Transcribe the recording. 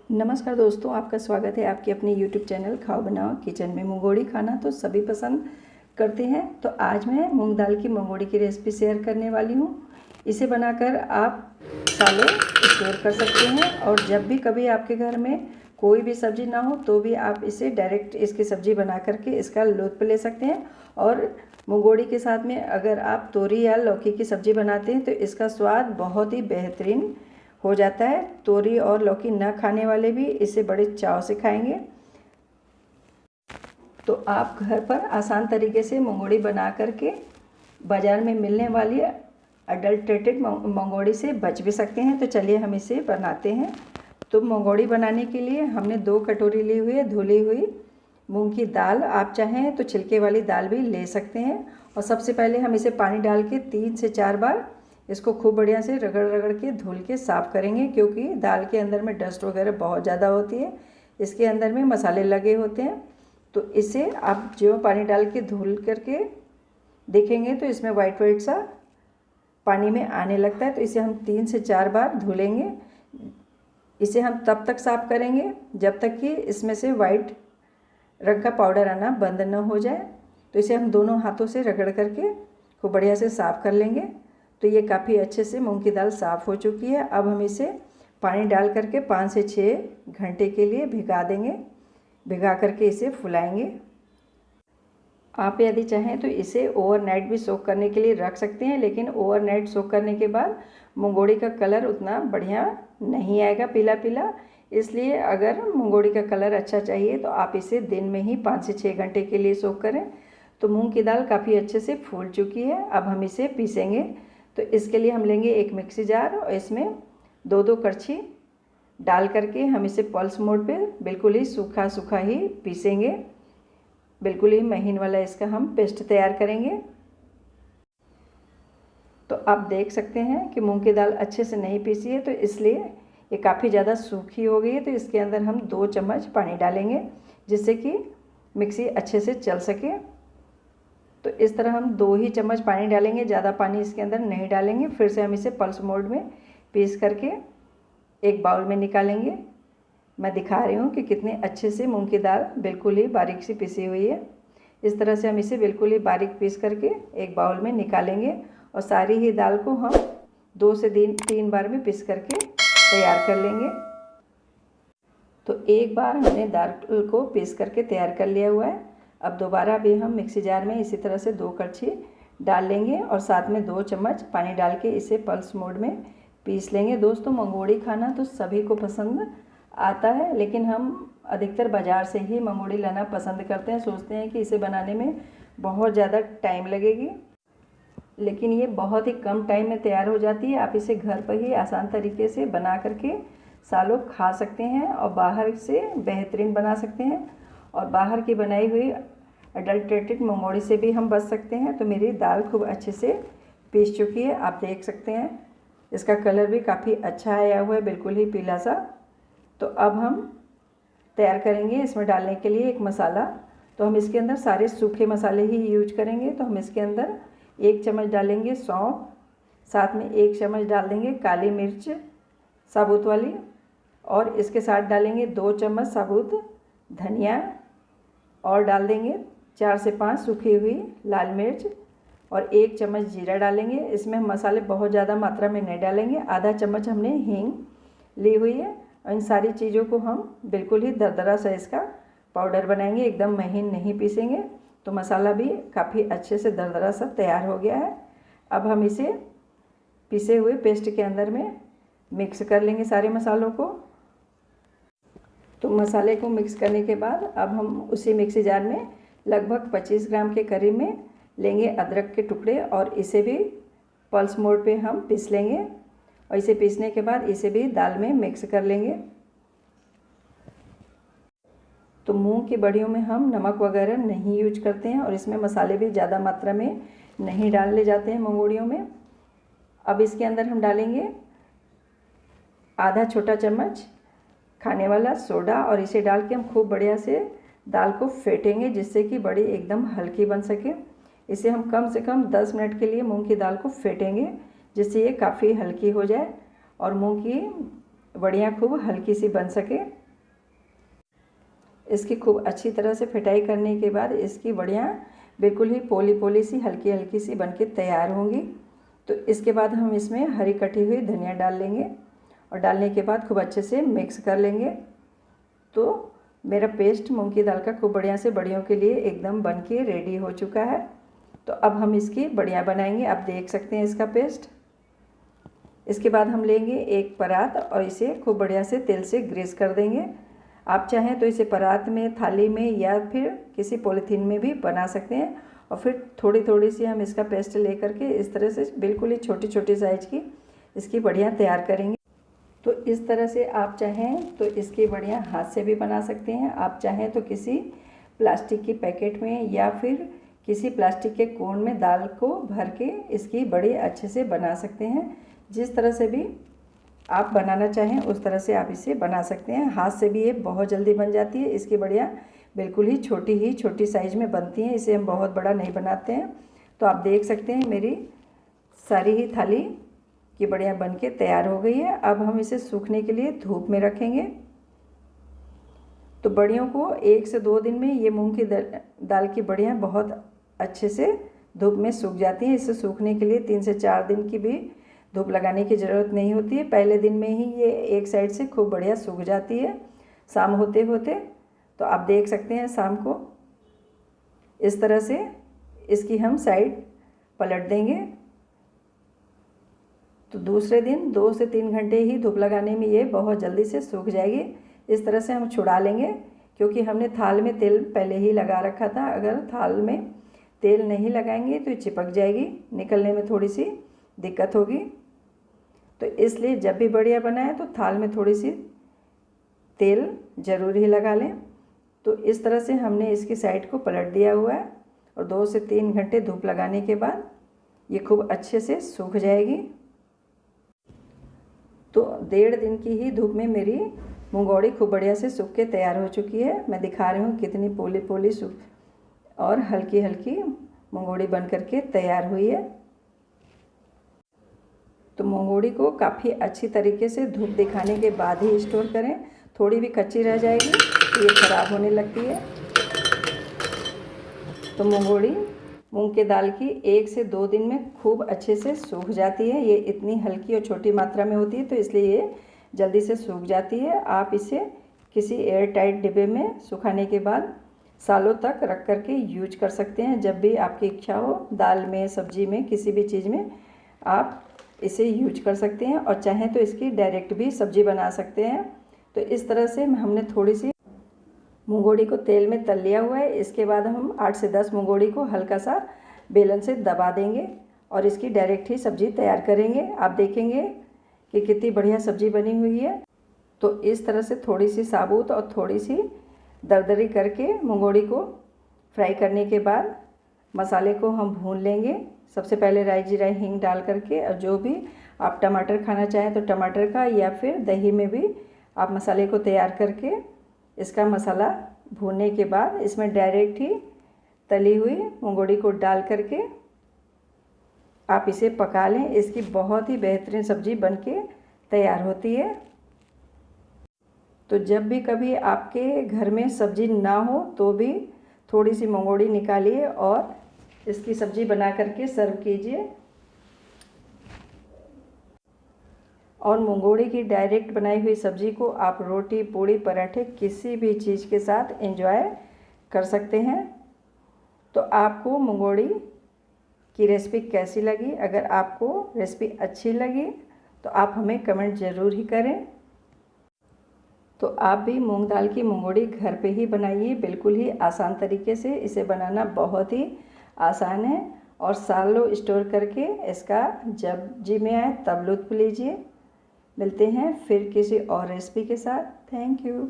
नमस्कार दोस्तों, आपका स्वागत है आपके अपने YouTube चैनल खाओ बनाओ किचन में। मंगोड़ी खाना तो सभी पसंद करते हैं, तो आज मैं मूंग दाल की मंगोड़ी की रेसिपी शेयर करने वाली हूँ। इसे बनाकर आप सालों स्टोर कर सकते हैं और जब भी कभी आपके घर में कोई भी सब्ज़ी ना हो तो भी आप इसे डायरेक्ट इसकी सब्ज़ी बना करके इसका लुत्फ़ ले सकते हैं। और मंगोड़ी के साथ में अगर आप तोरी या लौकी की सब्ज़ी बनाते हैं तो इसका स्वाद बहुत ही बेहतरीन हो जाता है। तोरी और लौकी न खाने वाले भी इसे बड़े चाव से खाएंगे। तो आप घर पर आसान तरीके से मंगोड़ी बना करके बाज़ार में मिलने वाली अडल्ट्रेटेड मंगोड़ी से बच भी सकते हैं। तो चलिए हम इसे बनाते हैं। तो मंगोड़ी बनाने के लिए हमने 2 कटोरी ली हुई है धुली हुई मूंग की दाल। आप चाहें तो छिलके वाली दाल भी ले सकते हैं। और सबसे पहले हम इसे पानी डाल के 3 से 4 बार इसको खूब बढ़िया से रगड़ रगड़ के धुल के साफ़ करेंगे, क्योंकि दाल के अंदर में डस्ट वगैरह बहुत ज़्यादा होती है, इसके अंदर में मसाले लगे होते हैं। तो इसे आप जो पानी डाल के धुल करके देखेंगे तो इसमें वाइट वाइट सा पानी में आने लगता है। तो इसे हम 3 से 4 बार धुलेंगे। इसे हम तब तक साफ़ करेंगे जब तक कि इसमें से वाइट रंग का पाउडर आना बंद न हो जाए। तो इसे हम दोनों हाथों से रगड़ करके खूब बढ़िया से साफ़ कर लेंगे। तो ये काफ़ी अच्छे से मूंग की दाल साफ़ हो चुकी है। अब हम इसे पानी डाल करके 5 से 6 घंटे के लिए भिगा देंगे। भिगा करके इसे फुलाएंगे। आप यदि चाहें तो इसे ओवरनाइट भी सोक करने के लिए रख सकते हैं, लेकिन ओवरनाइट सोक करने के बाद मंगोड़ी का कलर उतना बढ़िया नहीं आएगा, पीला पीला। इसलिए अगर मंगोड़ी का कलर अच्छा चाहिए तो आप इसे दिन में ही 5 से 6 घंटे के लिए सोक करें। तो मूंग की दाल काफ़ी अच्छे से फूल चुकी है। अब हम इसे पीसेंगे। तो इसके लिए हम लेंगे एक मिक्सी जार और इसमें 2-2 करछी डाल करके हम इसे पल्स मोड पे बिल्कुल ही सूखा सूखा ही पीसेंगे। बिल्कुल ही महीन वाला इसका हम पेस्ट तैयार करेंगे। तो आप देख सकते हैं कि मूंग की दाल अच्छे से नहीं पीसी है, तो इसलिए ये काफ़ी ज़्यादा सूखी हो गई है। तो इसके अंदर हम 2 चम्मच पानी डालेंगे, जिससे कि मिक्सी अच्छे से चल सके। तो इस तरह हम 2 ही चम्मच पानी डालेंगे, ज़्यादा पानी इसके अंदर नहीं डालेंगे। फिर से हम इसे पल्स मोड में पीस करके एक बाउल में निकालेंगे। मैं दिखा रही हूँ कि कितने अच्छे से मूंग की दाल बिल्कुल ही बारीक सी पिसी हुई है। इस तरह से हम इसे बिल्कुल ही बारीक पीस करके एक बाउल में निकालेंगे और सारी ही दाल को हम 2 से 3 बार में पीस करके तैयार कर लेंगे। तो एक बार हमने दाल को पीस करके तैयार कर लिया हुआ है। अब दोबारा भी हम मिक्सी जार में इसी तरह से 2 करछी डाल लेंगे और साथ में 2 चम्मच पानी डाल के इसे पल्स मोड में पीस लेंगे। दोस्तों, मंगोड़ी खाना तो सभी को पसंद आता है, लेकिन हम अधिकतर बाज़ार से ही मंगोड़ी लाना पसंद करते हैं। सोचते हैं कि इसे बनाने में बहुत ज़्यादा टाइम लगेगी, लेकिन ये बहुत ही कम टाइम में तैयार हो जाती है। आप इसे घर पर ही आसान तरीके से बना करके सालों खा सकते हैं और बाहर से बेहतरीन बना सकते हैं। और बाहर की बनाई हुई अडल्ट्रेटेड मंगोड़ी से भी हम बच सकते हैं। तो मेरी दाल खूब अच्छे से पीस चुकी है, आप देख सकते हैं। इसका कलर भी काफ़ी अच्छा आया हुआ है, बिल्कुल ही पीला सा। तो अब हम तैयार करेंगे इसमें डालने के लिए एक मसाला। तो हम इसके अंदर सारे सूखे मसाले ही यूज करेंगे। तो हम इसके अंदर 1 चम्मच डालेंगे सौंफ, साथ में 1 चम्मच डाल देंगे काली मिर्च साबुत वाली, और इसके साथ डालेंगे 2 चम्मच साबुत धनिया, और डाल देंगे 4 से 5 सूखी हुई लाल मिर्च और 1 चम्मच जीरा डालेंगे। इसमें हम मसाले बहुत ज़्यादा मात्रा में नहीं डालेंगे। आधा चम्मच हमने हींग ली हुई है। और इन सारी चीज़ों को हम बिल्कुल ही दरदरा सा इसका पाउडर बनाएंगे, एकदम महीन नहीं पीसेंगे। तो मसाला भी काफ़ी अच्छे से दरदरा सा तैयार हो गया है। अब हम इसे पिसे हुए पेस्ट के अंदर में मिक्स कर लेंगे सारे मसालों को। तो मसाले को मिक्स करने के बाद अब हम उसी मिक्सी जार में लगभग 25 ग्राम के करीब में लेंगे अदरक के टुकड़े और इसे भी पल्स मोड पे हम पीस लेंगे। और इसे पीसने के बाद इसे भी दाल में मिक्स कर लेंगे। तो मूंग की बड़ियों में हम नमक वगैरह नहीं यूज करते हैं और इसमें मसाले भी ज़्यादा मात्रा में नहीं डाले जाते हैं मंगोड़ियों में। अब इसके अंदर हम डालेंगे आधा छोटा चम्मच खाने वाला सोडा और इसे डाल के हम खूब बढ़िया से दाल को फेंटेंगे, जिससे कि बड़ी एकदम हल्की बन सके। इसे हम कम से कम 10 मिनट के लिए मूंग की दाल को फेंटेंगे, जिससे ये काफ़ी हल्की हो जाए और मूंग की वड़ियाँ खूब हल्की सी बन सके। इसकी खूब अच्छी तरह से फिटाई करने के बाद इसकी वड़ियाँ बिल्कुल ही पोली पोली सी हल्की हल्की सी बनके तैयार होंगी। तो इसके बाद हम इसमें हरी कटी हुई धनिया डाल लेंगे और डालने के बाद खूब अच्छे से मिक्स कर लेंगे। तो मेरा पेस्ट मूंग की दाल का खूब बढ़िया से बड़ियों के लिए एकदम बन के रेडी हो चुका है। तो अब हम इसकी बड़ियाँ बनाएंगे। आप देख सकते हैं इसका पेस्ट। इसके बाद हम लेंगे एक परात और इसे खूब बढ़िया से तेल से ग्रीस कर देंगे। आप चाहें तो इसे परात में, थाली में या फिर किसी पॉलीथीन में भी बना सकते हैं। और फिर थोड़ी थोड़ी सी हम इसका पेस्ट ले करके इस तरह से बिल्कुल ही छोटी छोटी साइज़ की इसकी बड़ियाँ तैयार करेंगे। तो इस तरह से आप चाहें तो इसकी बड़ियाँ हाथ से भी बना सकते हैं। आप चाहें तो किसी प्लास्टिक की पैकेट में या फिर किसी प्लास्टिक के कोन में दाल को भर के इसकी बड़ी अच्छे से बना सकते हैं। जिस तरह से भी आप बनाना चाहें उस तरह से आप इसे बना सकते हैं। हाथ से भी ये बहुत जल्दी बन जाती है। इसकी बड़ियाँ बिल्कुल ही छोटी साइज़ में बनती हैं। इसे हम बहुत बड़ा नहीं बनाते हैं। तो आप देख सकते हैं मेरी सारी ही थाली की बड़ियाँ बन के तैयार हो गई है। अब हम इसे सूखने के लिए धूप में रखेंगे। तो बड़ियों को 1 से 2 दिन में ये मूंग की दाल की बड़ियाँ बहुत अच्छे से धूप में सूख जाती हैं। इसे सूखने के लिए 3 से 4 दिन की भी धूप लगाने की ज़रूरत नहीं होती है। पहले दिन में ही ये एक साइड से खूब बढ़िया सूख जाती है शाम होते होते। तो आप देख सकते हैं शाम को इस तरह से इसकी हम साइड पलट देंगे। तो दूसरे दिन 2 से 3 घंटे ही धूप लगाने में ये बहुत जल्दी से सूख जाएगी। इस तरह से हम छुड़ा लेंगे क्योंकि हमने थाल में तेल पहले ही लगा रखा था। अगर थाल में तेल नहीं लगाएंगे तो ये चिपक जाएगी, निकलने में थोड़ी सी दिक्कत होगी। तो इसलिए जब भी बड़ियाँ बनाएं तो थाल में थोड़ी सी तेल ज़रूर ही लगा लें। तो इस तरह से हमने इसकी साइड को पलट दिया हुआ है और 2 से 3 घंटे धूप लगाने के बाद ये खूब अच्छे से सूख जाएगी। तो 1.5 दिन की ही धूप में मेरी मुंगौड़ी खूब बढ़िया से सूख के तैयार हो चुकी है। मैं दिखा रही हूँ कितनी पोली पोली सूख और हल्की हल्की मुंगौड़ी बन करके तैयार हुई है। तो मुंगौड़ी को काफ़ी अच्छी तरीके से धूप दिखाने के बाद ही स्टोर करें। थोड़ी भी कच्ची रह जाएगी तो ये ख़राब होने लगती है। तो मुंगौड़ी मूंग के दाल की 1 से 2 दिन में खूब अच्छे से सूख जाती है। ये इतनी हल्की और छोटी मात्रा में होती है तो इसलिए ये जल्दी से सूख जाती है। आप इसे किसी एयर टाइट डिब्बे में सुखाने के बाद सालों तक रख करके यूज कर सकते हैं। जब भी आपकी इच्छा हो दाल में, सब्जी में, किसी भी चीज़ में आप इसे यूज कर सकते हैं। और चाहें तो इसकी डायरेक्ट भी सब्जी बना सकते हैं। तो इस तरह से हमने थोड़ी सी मुंगौड़ी को तेल में तल लिया हुआ है। इसके बाद हम 8 से 10 मुंगौड़ी को हल्का सा बेलन से दबा देंगे और इसकी डायरेक्ट ही सब्जी तैयार करेंगे। आप देखेंगे कि कितनी बढ़िया सब्जी बनी हुई है। तो इस तरह से थोड़ी सी साबुत और थोड़ी सी दरदरी करके मुंगौड़ी को फ्राई करने के बाद मसाले को हम भून लेंगे। सबसे पहले राई जीरा हींग डाल करके, और जो भी आप टमाटर खाना चाहें तो टमाटर का या फिर दही में भी आप मसाले को तैयार करके इसका मसाला भूनने के बाद इसमें डायरेक्ट ही तली हुई मुंगौड़ी को डाल करके आप इसे पका लें। इसकी बहुत ही बेहतरीन सब्ज़ी बनके तैयार होती है। तो जब भी कभी आपके घर में सब्ज़ी ना हो तो भी थोड़ी सी मुंगौड़ी निकालिए और इसकी सब्ज़ी बना करके सर्व कीजिए। और मुंगौड़ी की डायरेक्ट बनाई हुई सब्ज़ी को आप रोटी, पूड़ी, पराठे किसी भी चीज़ के साथ एंजॉय कर सकते हैं। तो आपको मुंगौड़ी की रेसिपी कैसी लगी? अगर आपको रेसिपी अच्छी लगी तो आप हमें कमेंट ज़रूर ही करें। तो आप भी मूंग दाल की मुंगौड़ी घर पे ही बनाइए, बिल्कुल ही आसान तरीके से। इसे बनाना बहुत ही आसान है और सालों स्टोर करके इसका जब जी में आए तब लुत्फ़ लीजिए। मिलते हैं फिर किसी और रेसिपी के साथ। Thank you.